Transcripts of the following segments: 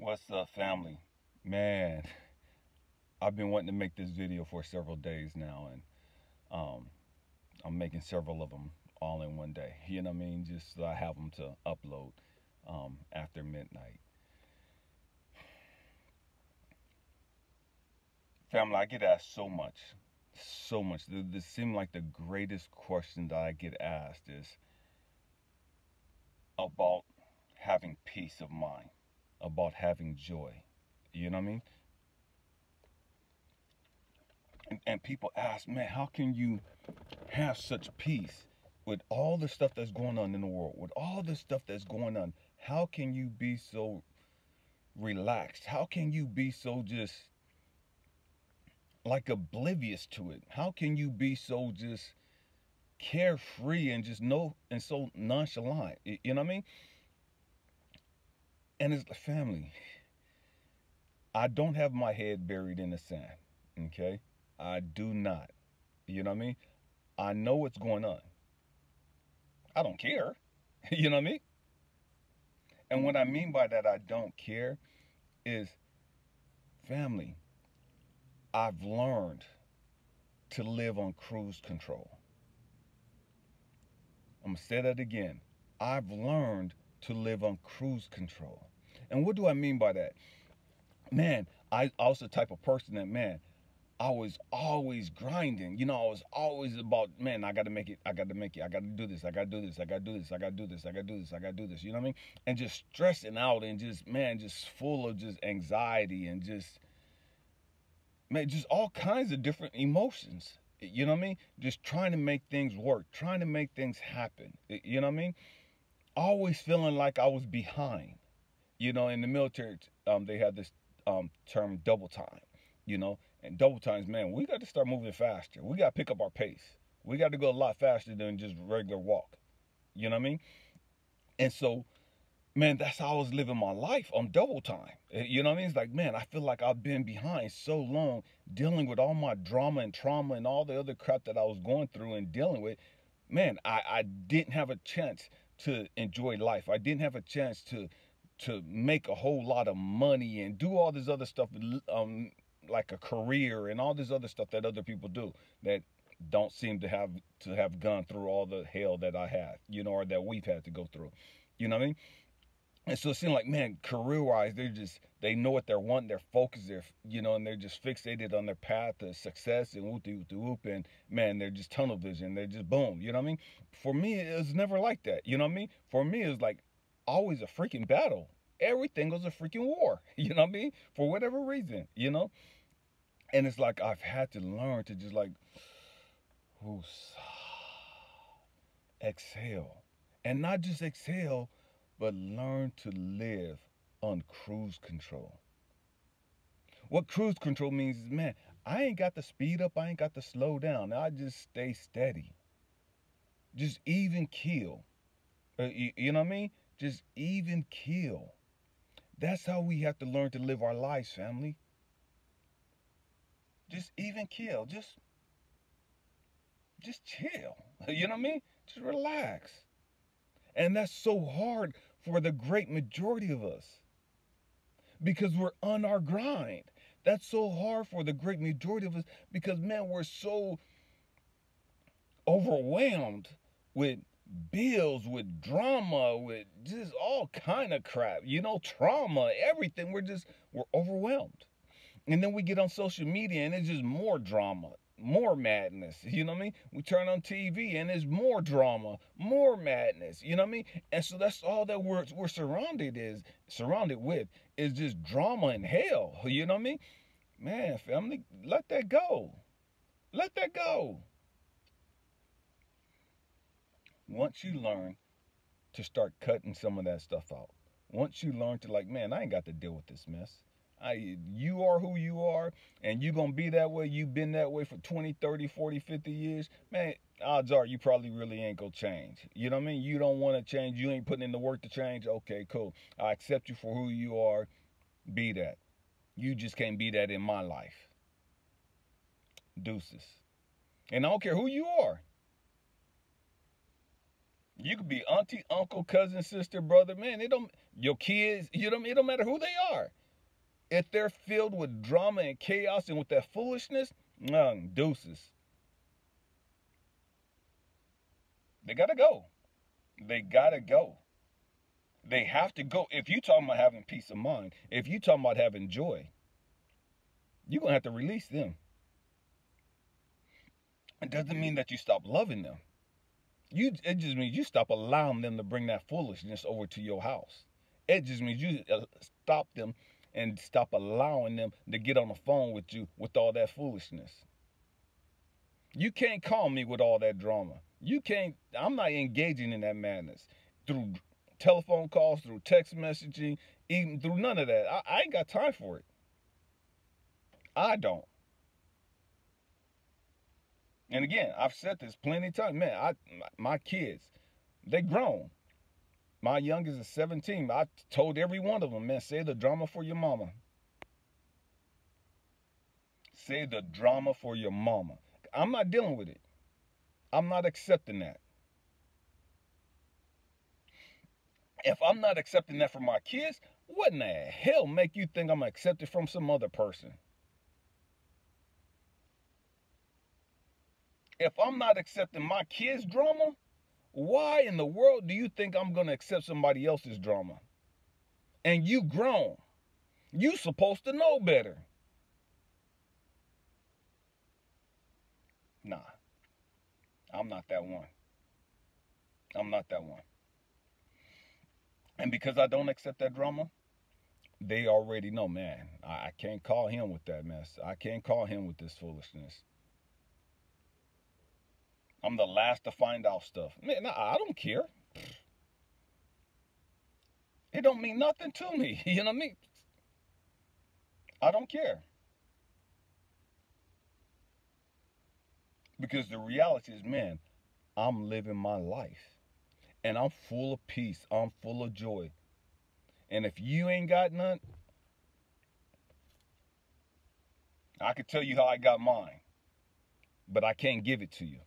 What's up, family? Man, I've been wanting to make this video for several days now, and um, I'm making several of them all in one day. You know what I mean? Just so I have them to upload after midnight. Family, I get asked so much, so much. This seems like the greatest question that I get asked is about having peace of mind, about having joy. You know what I mean? And people ask, man, how can you have such peace with all the stuff that's going on in the world, with all the stuff that's going on? How can you be so relaxed? How can you be so just like oblivious to it? How can you be so just carefree and just know and so nonchalant? You know what I mean? And it's family. I don't have my head buried in the sand. Okay? I do not. You know what I mean? I know what's going on. I don't care. You know what I mean? And what I mean by that, I don't care, is family. I've learned to live on cruise control. I'm going to say that again. I've learned to live on cruise control. And what do I mean by that? Man, I was the type of person that, man, I was always grinding. You know, I was always about, man, I got to make it. I got to make it. I got to do this. I got to do this. I got to do this. I got to do this. I got to do this. I got to do this. You know what I mean? And just stressing out and just, man, just full of just anxiety and just, man, just all kinds of different emotions. You know what I mean? Just trying to make things work, trying to make things happen. You know what I mean? Always feeling like I was behind. You know, in the military, they had this term double time. You know, and double times, man, we got to start moving faster. We got to pick up our pace. We got to go a lot faster than just regular walk. You know what I mean? And so, man, that's how I was living my life on double time. You know what I mean? It's like, man, I feel like I've been behind so long dealing with all my drama and trauma and all the other crap that I was going through and dealing with. Man, I didn't have a chance to enjoy life. I didn't have a chance to make a whole lot of money and do all this other stuff, like a career and all this other stuff that other people do that don't seem to have gone through all the hell that I have, you know, or that we've had to go through. You know what I mean? And so it seemed like, man, career wise, they know what they're wanting, they're focused, you know, and they're just fixated on their path to success and whoop, and man, they're just tunnel vision, they're just boom, you know what I mean? For me, it was never like that, you know what I mean? For me, it was like always a freaking battle. Everything was a freaking war, you know what I mean? For whatever reason, you know? And it's like I've had to learn to just like, exhale. And not just exhale, but learn to live on cruise control. What cruise control means is, man, I ain't got to speed up, I ain't got to slow down. I just stay steady. Just even keel. You know what I mean? Just even keel. That's how we have to learn to live our lives, family. Just even keel. Just chill. You know what I mean? Just relax. And that's so hard for the great majority of us because we're on our grind. That's so hard for the great majority of us because, man, we're so overwhelmed with bills, with drama, with just all kind of crap, you know, trauma, everything. We're overwhelmed. And then we get on social media and it's just more drama, more madness. You know what I mean? We turn on TV and there's more drama, more madness. You know what I mean? And so that's all that we're surrounded with is just drama and hell. You know what I mean? Man, family, let that go. Let that go. Once you learn to start cutting some of that stuff out, once you learn to, like, man, I ain't got to deal with this mess. You are who you are, and you going to be that way. You've been that way for 20, 30, 40, 50 years. Man, odds are you probably really ain't going to change. You know what I mean? You don't want to change. You ain't putting in the work to change. Okay, cool. I accept you for who you are. Be that. You just can't be that in my life. Deuces. And I don't care who you are. You could be auntie, uncle, cousin, sister, brother. Man, it don't. Your kids. It don't matter who they are. If they're filled with drama and chaos and with that foolishness, deuces. They gotta go. They gotta go. They have to go. If you talking about having peace of mind, if you talking about having joy, you're gonna have to release them. It doesn't mean that you stop loving them. It just means you stop allowing them to bring that foolishness over to your house. It just means you stop them and stop allowing them to get on the phone with you with all that foolishness. You can't call me with all that drama. You can't. I'm not engaging in that madness through telephone calls, through text messaging, even through none of that. I ain't got time for it. I don't. And again, I've said this plenty of times. Man, my kids, they grown. My youngest is 17. I told every one of them, man, save the drama for your mama. Save the drama for your mama. I'm not dealing with it. I'm not accepting that. If I'm not accepting that from my kids, what in the hell make you think I'm gonna accept it from some other person? If I'm not accepting my kids' drama, why in the world do you think I'm gonna accept somebody else's drama? And you grown. You supposed to know better. Nah, I'm not that one. I'm not that one. And because I don't accept that drama, they already know, man, I can't call him with that mess. I can't call him with this foolishness. I'm the last to find out stuff. Man, I don't care. It don't mean nothing to me. You know what I mean? I don't care. Because the reality is, man, I'm living my life. And I'm full of peace. I'm full of joy. And if you ain't got none, I could tell you how I got mine. But I can't give it to you.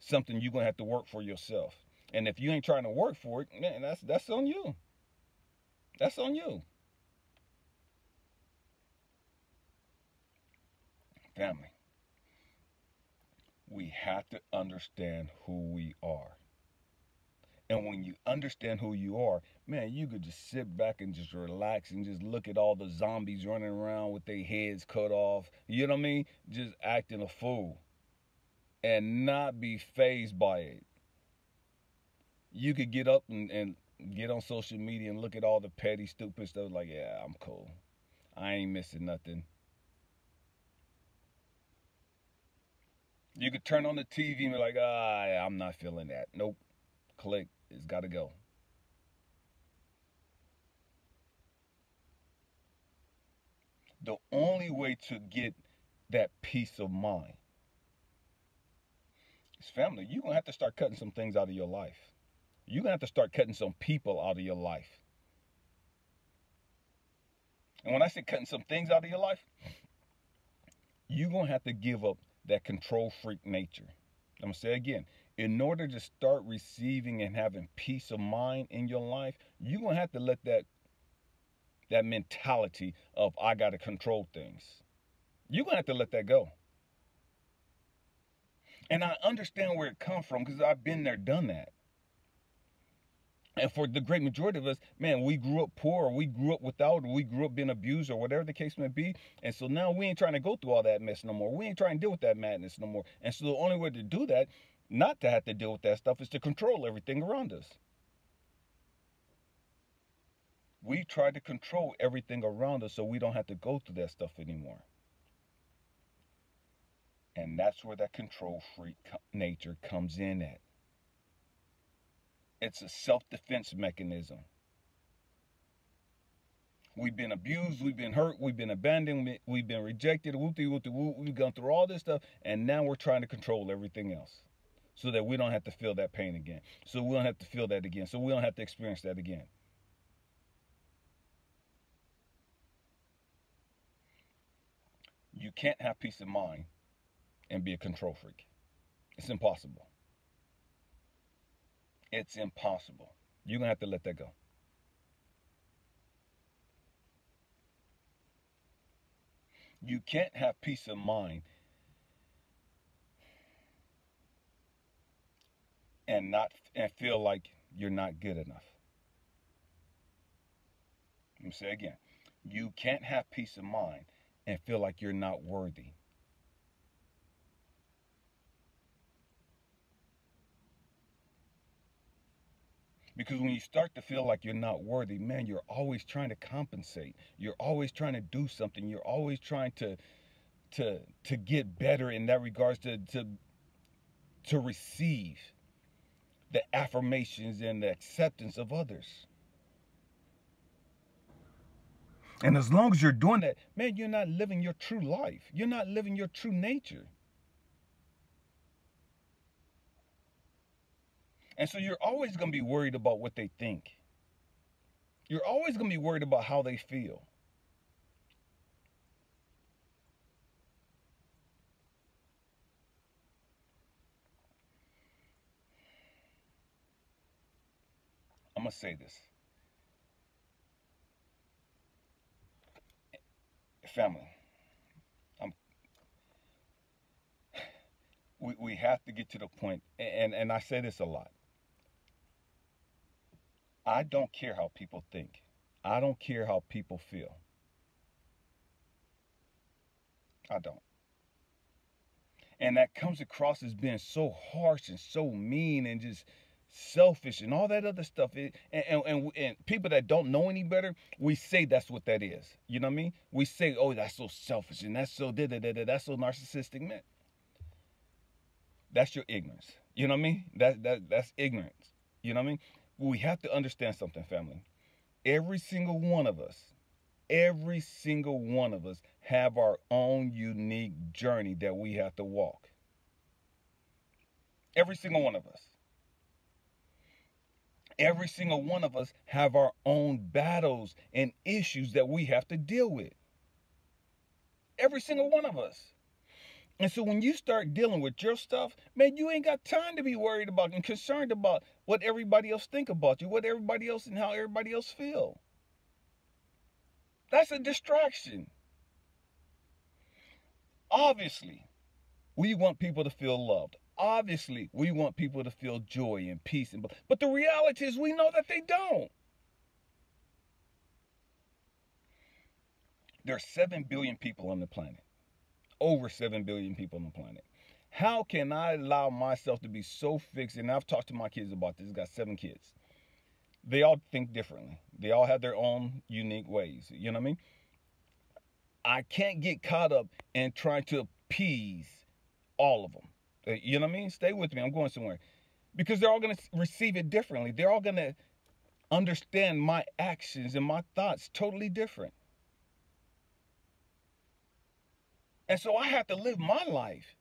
Something you're gonna have to work for yourself. And if you ain't trying to work for it, man, that's on you. That's on you. Family, we have to understand who we are. And when you understand who you are, man, you could just sit back and just relax and just look at all the zombies running around with their heads cut off. You know what I mean? Just acting a fool and not be phased by it. You could get up and get on social media and look at all the petty, stupid stuff like, yeah, I'm cool. I ain't missing nothing. You could turn on the TV and be like, I'm not feeling that. Nope. Click. It's got to go. The only way to get that peace of mind is family. You're going to have to start cutting some things out of your life. You're going to have to start cutting some people out of your life. And when I say cutting some things out of your life, you're going to have to give up that control freak nature. I'm going to say again, in order to start receiving and having peace of mind in your life, you're going to have to let that mentality of I got to control things. You're going to have to let that go. And I understand where it comes from because I've been there, done that. And for the great majority of us, man, we grew up poor, or we grew up without, or we grew up being abused, or whatever the case may be. And so now we ain't trying to go through all that mess no more. We ain't trying to deal with that madness no more. And so the only way to do that, not to have to deal with that stuff, is to control everything around us. We try to control everything around us so we don't have to go through that stuff anymore. And that's where that control freak nature comes in at. It's a self-defense mechanism. We've been abused, we've been hurt, we've been abandoned, we've been rejected, we've gone through all this stuff, and now we're trying to control everything else so that we don't have to feel that pain again. So we don't have to feel that again. So we don't have to experience that again. You can't have peace of mind and be a control freak. It's impossible. It's impossible. You're going to have to let that go. You can't have peace of mind and feel like you're not good enough. Let me say it again. You can't have peace of mind and feel like you're not worthy. Because when you start to feel like you're not worthy, man, you're always trying to compensate. You're always trying to do something. You're always trying to get better in that regards to receive the affirmations and the acceptance of others. And as long as you're doing that, man, you're not living your true life. You're not living your true nature. And so you're always going to be worried about what they think. You're always going to be worried about how they feel. I'm going to say this. Family, I'm, we have to get to the point, and I say this a lot. I don't care how people think. I don't care how people feel. I don't. And that comes across as being so harsh and so mean and just selfish and all that other stuff. And people that don't know any better, we say that's what that is. You know what I mean? We say, oh, that's so selfish and that's so that's so narcissistic, man. That's your ignorance. You know what I mean? That's ignorance. You know what I mean? We have to understand something, family. Every single one of us, every single one of us have our own unique journey that we have to walk. Every single one of us. Every single one of us have our own battles and issues that we have to deal with. Every single one of us. And so when you start dealing with your stuff, man, you ain't got time to be worried about and concerned about what everybody else think about you, what everybody else and how everybody else feel. That's a distraction. Obviously, we want people to feel loved. Obviously, we want people to feel joy and peace. But the reality is we know that they don't. There's 7 billion people on the planet. Over 7 billion people on the planet. How can I allow myself to be so fixed? And I've talked to my kids about this. I've got 7 kids. They all think differently. They all have their own unique ways. You know what I mean? I can't get caught up in trying to appease all of them. You know what I mean? Stay with me. I'm going somewhere. Because they're all going to receive it differently. They're all going to understand my actions and my thoughts totally different. And so I have to live my life.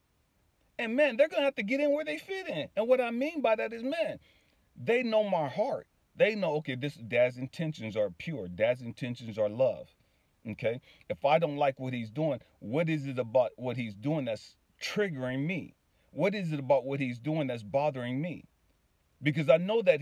And man, they're going to have to get in where they fit in. And what I mean by that is, man, they know my heart. They know, okay, this dad's intentions are pure. Dad's intentions are love. Okay? If I don't like what he's doing, what is it about what he's doing that's triggering me? What is it about what he's doing that's bothering me? Because I know that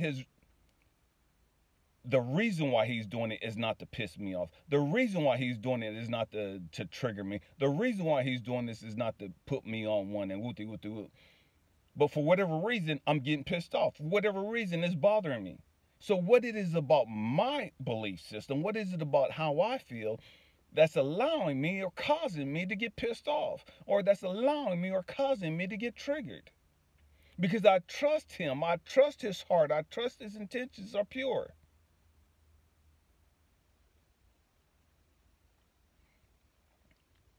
the reason why he's doing it is not to piss me off. The reason why he's doing it is not to trigger me. The reason why he's doing this is not to put me on one and wooty wooty woo. But for whatever reason, I'm getting pissed off. For whatever reason, it's bothering me. So what it is about my belief system, what is it about how I feel that's allowing me or causing me to get pissed off, or that's allowing me or causing me to get triggered? Because I trust him, I trust his heart, I trust his intentions are pure.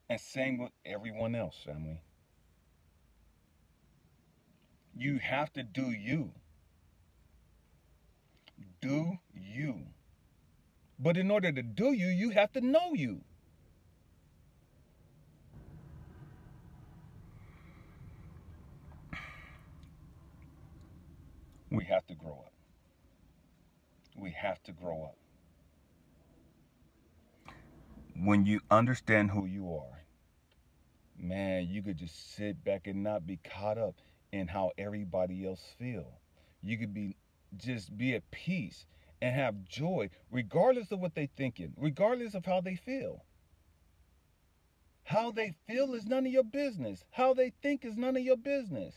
And same with everyone else, family. You have to do you. Do you. But in order to do you, you have to know you. We have to grow up. We have to grow up. When you understand who you are, man, you could just sit back and not be caught up in how everybody else feel. You could be just be at peace and have joy, regardless of what they're thinking, regardless of how they feel. How they feel is none of your business. How they think is none of your business.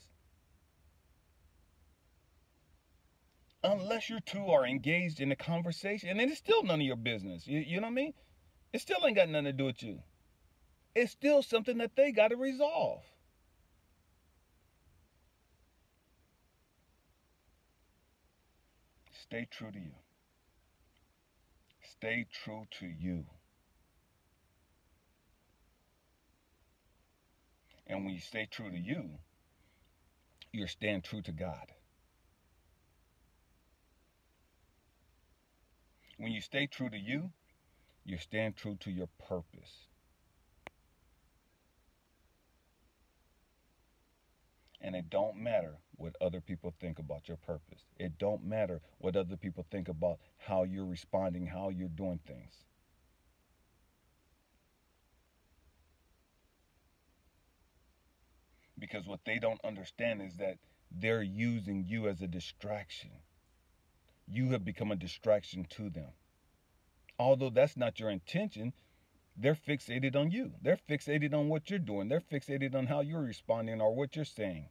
Unless you two are engaged in a conversation, and it's still none of your business. You know what I mean? It still ain't got nothing to do with you. It's still something that they got to resolve. Stay true to you. Stay true to you. And when you stay true to you, you're staying true to God. When you stay true to you, you're staying true to your purpose. And it don't matter what other people think about your purpose. It don't matter what other people think about how you're responding, how you're doing things. Because what they don't understand is that they're using you as a distraction. You have become a distraction to them. Although that's not your intention, they're fixated on you. They're fixated on what you're doing. They're fixated on how you're responding or what you're saying.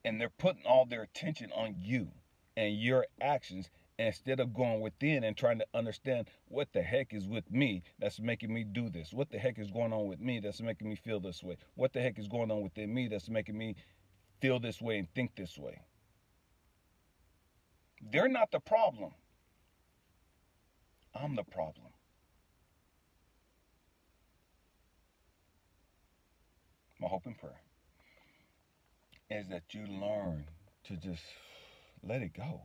And they're putting all their attention on you and your actions instead of going within and trying to understand what the heck is with me that's making me do this. What the heck is going on with me that's making me feel this way? What the heck is going on within me that's making me feel this way and think this way? They're not the problem. I'm the problem. My hope and prayer is that you learn to just let it go.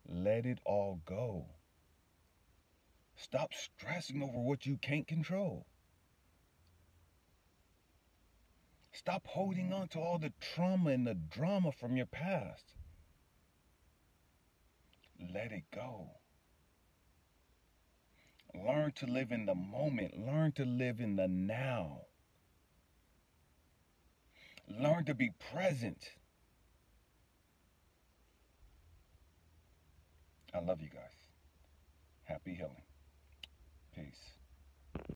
Let it all go. Stop stressing over what you can't control. Stop holding on to all the trauma and the drama from your past. Let it go. Learn to live in the moment. Learn to live in the now. Learn to be present. I love you guys. Happy healing. Peace.